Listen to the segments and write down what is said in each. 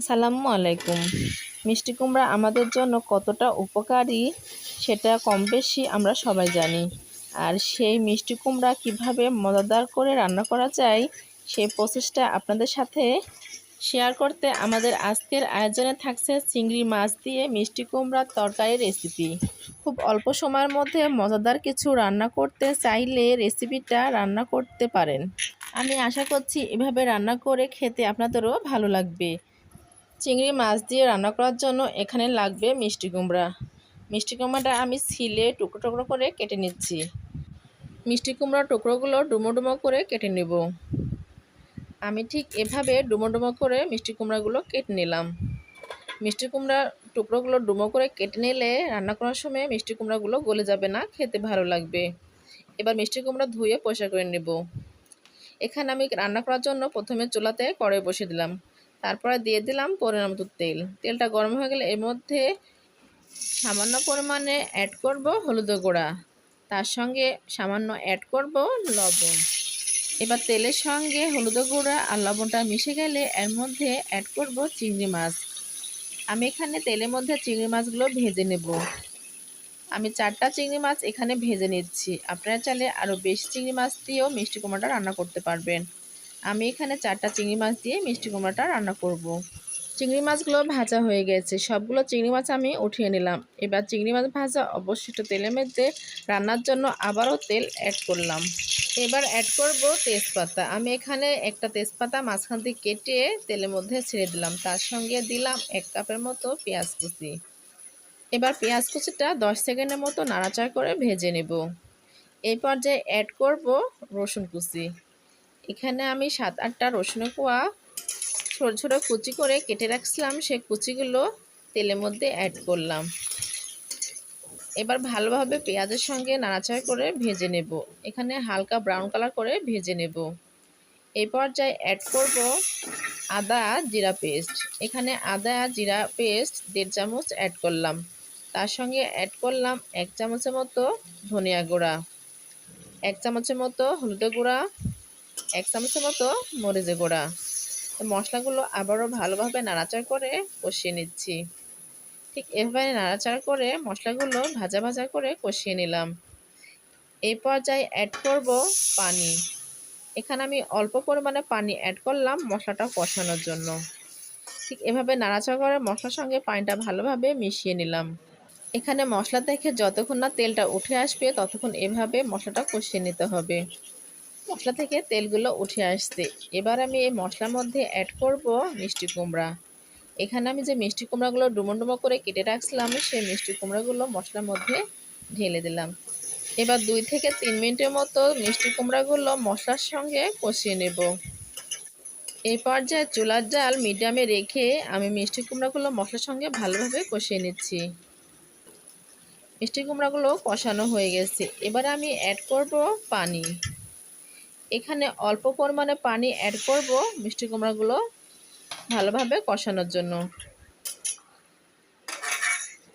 আসসালামু আলাইকুম। মিষ্টি কুমড়া আমাদের জন্য কতটা উপকারী সেটা কম বেশি আমরা সবাই জানি। আর সেই মিষ্টি কুমড়া কীভাবে মজাদার করে রান্না করা যায় সেই প্রসেসটা আপনাদের সাথে শেয়ার করতে আমাদের আজকের আয়োজনে থাকছে চিংড়ি মাছ দিয়ে মিষ্টি কুমড়ার তরকারি রেসিপি। খুব অল্প সময়ের মধ্যে মজাদার কিছু রান্না করতে চাইলে রেসিপিটা রান্না করতে পারেন। আমি আশা করছি এভাবে রান্না করে খেতে আপনাদেরও ভালো লাগবে। চিংড়ি মাছ দিয়ে রান্না করার জন্য এখানে লাগবে মিষ্টি কুমড়া। মিষ্টি কুমড়াটা আমি ছিলে টুকরো টুকরো করে কেটে নিচ্ছি। মিষ্টি কুমড়ার টুকরোগুলো ডুমো ডুমো করে কেটে নেব। আমি ঠিক এভাবে ডুমো ডুমো করে মিষ্টি কুমড়াগুলো কেটে নিলাম। মিষ্টি কুমড়ার টুকরোগুলো ডুমো করে কেটে নিলে রান্না করার সময় মিষ্টি কুমড়াগুলো গলে যাবে না, খেতে ভালো লাগবে। এবার মিষ্টি কুমড়া ধুয়ে পরিষ্কার করে নেব। এখানে আমি রান্না করার জন্য প্রথমে চুলাতে কড়াই বসিয়ে দিলাম। তারপরে দিয়ে দিলাম পরিমাণ মতো তেল। তেলটা গরম হয়ে গেলে এর মধ্যে সামান্য পরিমাণে অ্যাড করব হলুদের গুঁড়া, তার সঙ্গে সামান্য অ্যাড করব লবণ। এবার তেলের সঙ্গে হলুদের গুঁড়া আর লবণটা মিশে গেলে এর মধ্যে অ্যাড করব চিংড়ি মাছ। আমি এখানে তেলের মধ্যে চিংড়ি মাছগুলো ভেজে নেব। আমি 4টা চিংড়ি মাছ এখানে ভেজে নিচ্ছি। আপনারা চাইলে আরও বেশি চিংড়ি মাছ দিয়েও মিষ্টি কুমড়াটা রান্না করতে পারবেন। আমি এখানে 4টা চিংড়ি মাছ দিয়ে মিষ্টি কুমড়াটা রান্না করব। চিংড়ি মাছগুলো ভাজা হয়ে গেছে, সবগুলো চিংড়ি মাছ আমি উঠিয়ে নিলাম। এবার চিংড়ি মাছ ভাজা অবশিষ্ট তেলের মধ্যে রান্নার জন্য আবারও তেল অ্যাড করলাম। এবার অ্যাড করব তেজপাতা। আমি এখানে একটা তেজপাতা মাঝখান থেকে কেটে তেলের মধ্যে ছেড়ে দিলাম। তার সঙ্গে দিলাম 1 কাপের মতো পেঁয়াজ কুচি। এবার পেঁয়াজ কুচিটা 10 সেকেন্ডের মতো নাড়াচাড়া করে ভেজে নেব। এই পর্যায়ে অ্যাড করব রসুন কুচি। এখানে আমি 7-8টা রসুনের কোয়া ছোট ছোট কুচি করে কেটে রাখছিলাম, সেই কুচিগুলো তেলের মধ্যে অ্যাড করলাম। এবার ভালোভাবে পেঁয়াজের সঙ্গে নাড়াচাড়া করে ভেজে নেব। এখানে হালকা ব্রাউন কালার করে ভেজে নেব। এই পর্যায়ে অ্যাড করব আদা জিরা পেস্ট। এখানে আদা জিরা পেস্ট 1.5 চামচ অ্যাড করলাম। তার সঙ্গে অ্যাড করলাম 1 চামচের মতো ধনিয়া গুঁড়া, 1 চামচের মতো হলুদের গুঁড়া, 1 চামচের মতো মরিচের গুঁড়া। মশলাগুলো আবারও ভালোভাবে নাড়াচাড়া করে কষিয়ে নিচ্ছি। ঠিক এভাবে নাড়াচাড়া করে মশলাগুলো ভাজা ভাজা করে কষিয়ে নিলাম। এই পর্যায়ে অ্যাড করব পানি। এখানে আমি অল্প পরিমাণে পানি অ্যাড করলাম মশলাটা কষানোর জন্য। ঠিক এভাবে নাড়াচাড়া করে মশলার সঙ্গে পানিটা ভালোভাবে মিশিয়ে নিলাম। এখানে মশলা থেকে যতক্ষণ না তেলটা উঠে আসবে ততক্ষণ এভাবে মশলাটা কষিয়ে নিতে হবে। মশলা থেকে তেলগুলো উঠে আসছে। এবার আমি এই মশলার মধ্যে অ্যাড করব মিষ্টি কুমড়া। এখানে আমি যে মিষ্টি কুমড়াগুলো ডুমো ডুমো করে কেটে রাখছিলাম সেই মিষ্টি কুমড়াগুলো মশলার মধ্যে ঢেলে দিলাম। এবার 2 থেকে 3 মিনিটের মতো মিষ্টি কুমড়াগুলো মশলার সঙ্গে কষিয়ে নেব। এই পর্যায়ে চুলার জাল মিডিয়ামে রেখে আমি মিষ্টি কুমড়াগুলো মশলার সঙ্গে ভালোভাবে কষিয়ে নিচ্ছি। মিষ্টি কুমড়াগুলো কষানো হয়ে গেছে। এবার আমি অ্যাড করব পানি। এখানে অল্প পরিমাণে পানি অ্যাড করব মিষ্টি কুমড়াগুলো ভালোভাবে কষানোর জন্য।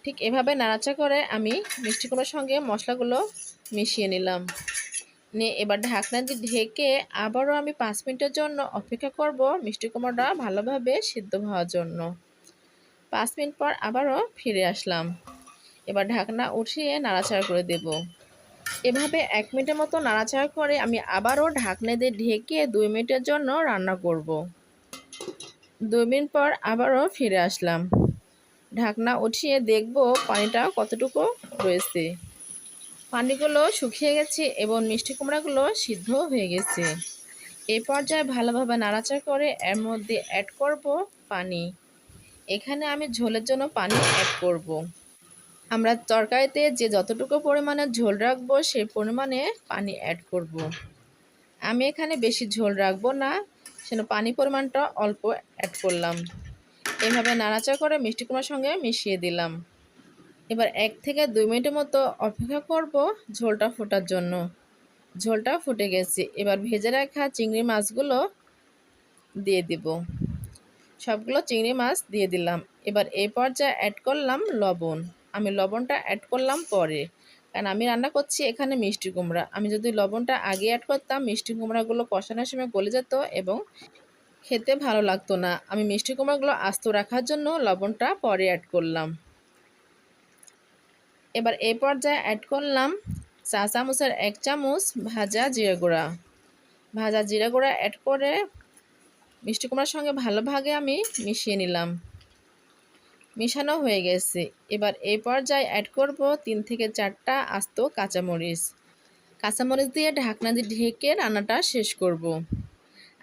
ঠিক এভাবে নাড়াচাড়া করে আমি মিষ্টি কুমড়ার সঙ্গে মশলাগুলো মিশিয়ে নিলাম। নিয়ে এবার ঢাকনা দিয়ে ঢেকে আবারও আমি 5 মিনিটের জন্য অপেক্ষা করব মিষ্টি কুমড়াটা ভালোভাবে সিদ্ধ হওয়ার জন্য। 5 মিনিট পর আবারও ফিরে আসলাম। এবার ঢাকনা উঠিয়ে নাড়াচাড়া করে দেব। এভাবে 1 মিনিটের মতো নাড়াচাড়া করে আমি আবারও ঢাকনা দিয়ে ঢেকে 2 মিনিটের জন্য রান্না করব। 2 মিনিট পর আবারও ফিরে আসলাম। ঢাকনা উঠিয়ে দেখব পানিটা কতটুকু রয়েছে। পানিগুলো শুকিয়ে গেছে এবং মিষ্টি কুমড়াগুলো সিদ্ধ হয়ে গেছে। এই পর্যায়ে ভালোভাবে নাড়াচাড়া করে এর মধ্যে অ্যাড করব পানি। এখানে আমি ঝোলের জন্য পানি অ্যাড করব। আমরা তরকারিতে যে যতটুকু পরিমাণে ঝোল রাখবো সেই পরিমাণে পানি অ্যাড করব। আমি এখানে বেশি ঝোল রাখবো না, সেজন্য পানি পরিমাণটা অল্প অ্যাড করলাম। এভাবে নাড়াচাড়া করে মিষ্টি কুমড়ার সঙ্গে মিশিয়ে দিলাম। এবার 1 থেকে 2 মিনিটের মতো অপেক্ষা করব ঝোলটা ফোটার জন্য। ঝোলটা ফুটে গেছে। এবার ভেজে রাখা চিংড়ি মাছগুলো দিয়ে দেব। সবগুলো চিংড়ি মাছ দিয়ে দিলাম। এবার এই পর্যায়ে অ্যাড করলাম লবণ। আমি লবণটা অ্যাড করলাম পরে, কারণ আমি রান্না করছি এখানে মিষ্টি কুমড়া। আমি যদি লবণটা আগে অ্যাড করতাম মিষ্টি কুমড়াগুলো কষানোর সময় গলে যেত এবং খেতে ভালো লাগতো না। আমি মিষ্টি কুমড়াগুলো আস্ত রাখার জন্য লবণটা পরে অ্যাড করলাম। এবার এই পর্যায়ে অ্যাড করলাম চা চামচের 1 চামচ ভাজা জিরা গুঁড়া। ভাজা জিরা গুঁড়া অ্যাড করে মিষ্টি কুমড়ার সঙ্গে ভালোভাবে আমি মিশিয়ে নিলাম। মিশানো হয়ে গেছে। এবার এই পর্যায়ে অ্যাড করব 3 থেকে 4টা আস্ত কাঁচামরিচ। কাঁচামরিচ দিয়ে ঢাকনা দিয়ে ঢেকে রান্নাটা শেষ করব।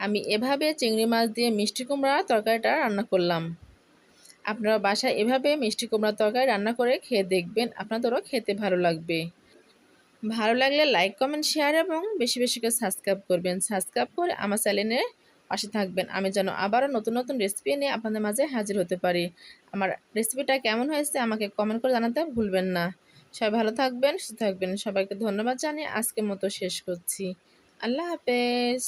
আমি এভাবে চিংড়ি মাছ দিয়ে মিষ্টি কুমড়া তরকারিটা রান্না করলাম। আপনারা বাসায় এভাবে মিষ্টি কুমড়ার তরকারি রান্না করে খেয়ে দেখবেন, আপনাদেরও খেতে ভালো লাগবে। ভালো লাগলে লাইক, কমেন্ট, শেয়ার এবং বেশি বেশি করে সাবস্ক্রাইব করবেন। সাবস্ক্রাইব করে আমার চ্যানেলের পাশে থাকবেন। আমি যেন আবারও নতুন নতুন রেসিপি নিয়ে আপনাদের মাঝে হাজির হতে পারি। আমার রেসিপিটা কেমন হয়েছে আমাকে কমেন্ট করে জানাতে ভুলবেন না। সবাই ভালো থাকবেন, সুস্থ থাকবেন। সবাইকে ধন্যবাদ জানিয়ে আজকের মতো শেষ করছি। আল্লাহ হাফেজ।